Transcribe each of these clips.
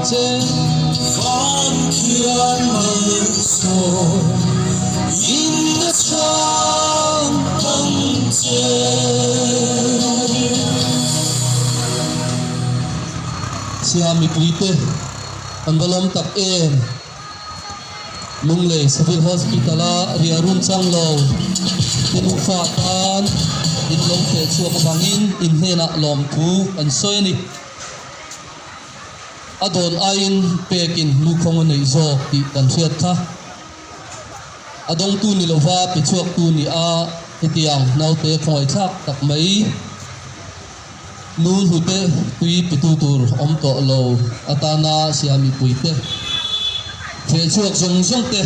제 펑크한 마음속 인내천 번째 siami puite an balom tak lunglei civil hospital a riarun changlo tinu fa tan in long te chuak bangin in hena lom thu an soini adon ain pekin lukhong nei zo ti kan thiat tha adong tu ni lova pe chuak tu ni a hetiang naute khoi thak tak mai nun hute tui pitutur om to lo atana siami puite fe chuak jong jong te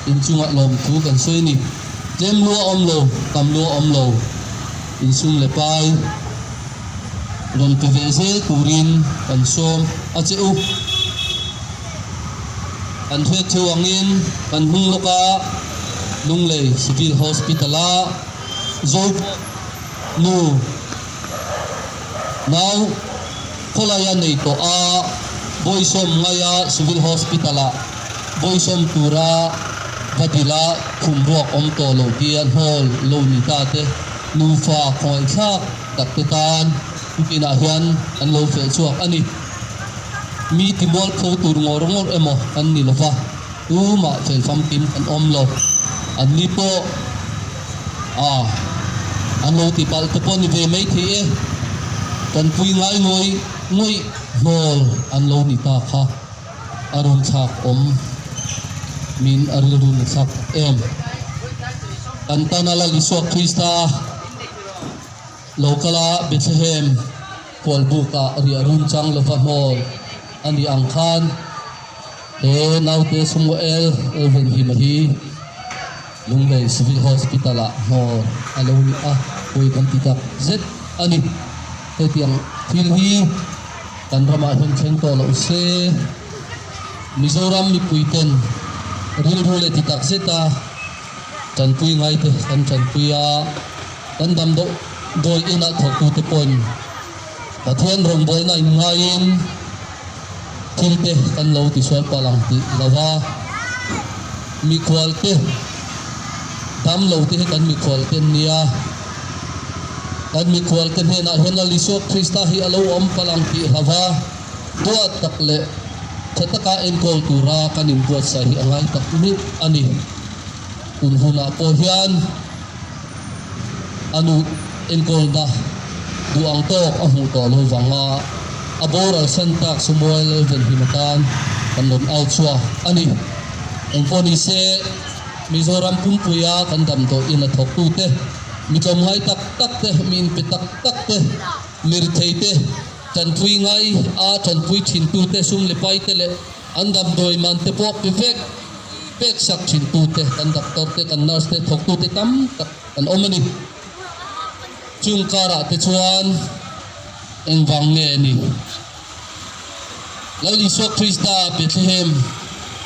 in chunga lom thu kan soini tlem lo om lo kam lo om lo in sum le pai ron pe ve se turin kan som a cheu an thwe chuangin kan hung loka lunglei civil hospital a zo nu now kolaya nei to a boisom ngaya civil hospital a boisom tura vadila khumruak om to lo pian hol lo ni ta te nu fa khoi thak tak te tan kina hian an lo fe chuak ani mi timol kho tur ngor emo an ni lova tu ma fel fam tim an om lo an ni po an lo ti pal te po ni ve mai thi e kan pui ngai ngoi hol an lo ni ta kha arun chak om min arun chak em kan tanala lisok krista lokala Bethlehem kolbuka riarun chang lova mol ani angkhan te naute Samuel even himahi lunglei civil hospital a mol aloni a koi kan titak zet ani hetiang thil hi kan rama hun chen to lo se Mizoram mi puiten ril rule titak zeta chan pui ngai te kan chan puya kan dam do doi ina thoku te pon pathian rom bol na in ngain thil te kan lo ti sual palang ti lawa mi khwal te dam lo te kan mi khwal te nia kan mi khwal te hena hena lisok krista hi alo om palang ti lawa dua takle chataka en kol tura kanin buat sahi angai tak mi ani unhuna po hian anu enkol da duang to ahu to lo wanga abora sentak Samuel ven himatan kanon out chua ani engponi se Mizoram pumpuya kandam to ina thok tu te mi chom ngai tak te min pe tak te mir thei te tan pui ngai a tan pui thin tu te sum le pai te le andam doi man te pok pe pek sak thin tu te kan doctor te kan nurse te thok tu te tam tak kan omani chung kara te chuan eng wang nge ni lali so krista Bethlehem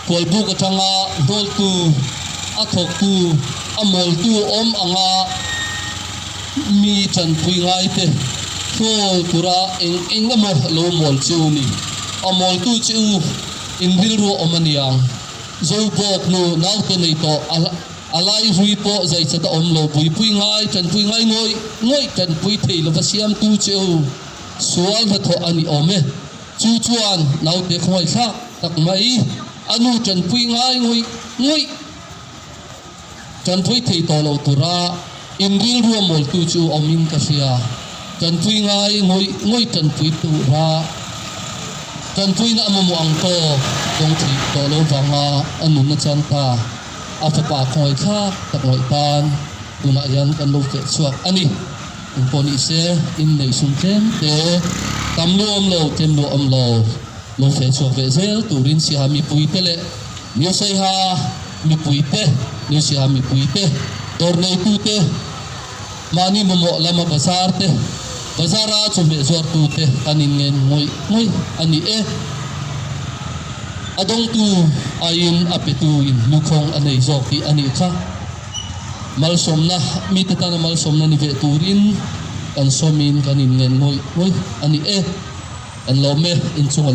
kolbu ka thanga dol tu a thok tu a mol tu om anga mi chan pui ngai te so tura eng mo lo mol chu ni a mol tu chu in bil ro omaniang zo bok no nau te nei to alai hui po zai chata om lo pui ngai chan pui ngai ngoi chan pui thei lo vasiam tu cheu sual va tho ani ome chu chuan nau te khoi tha tak mai anu chan pui ngai ngoi chan pui thei to lo tura in ril ru mol tu chu omin ka sia chan pui ngai ngoi chan pui tu ra chan pui na mo ang to dong thi to lo wanga anu na chan ta afapa khoi kha tak ngoi tan tuna yan kan lo fe chuak ani in poni se in nei sum chen te tam lo om lo tem lo om lo fe chuak ve zel turin si ha mi pui te le ni sei ha mi pui te ni si ha mi pui te tor nei tu te mani mo lama bazar te bazara chume zor tu te kanin ngen ngoi ani e adong tu ayin apetu in lukhong anei zoki ani kha malsomna mi tata na malsomna ni ve turin kan somin kanin ngen ngoi ani e an lome in chung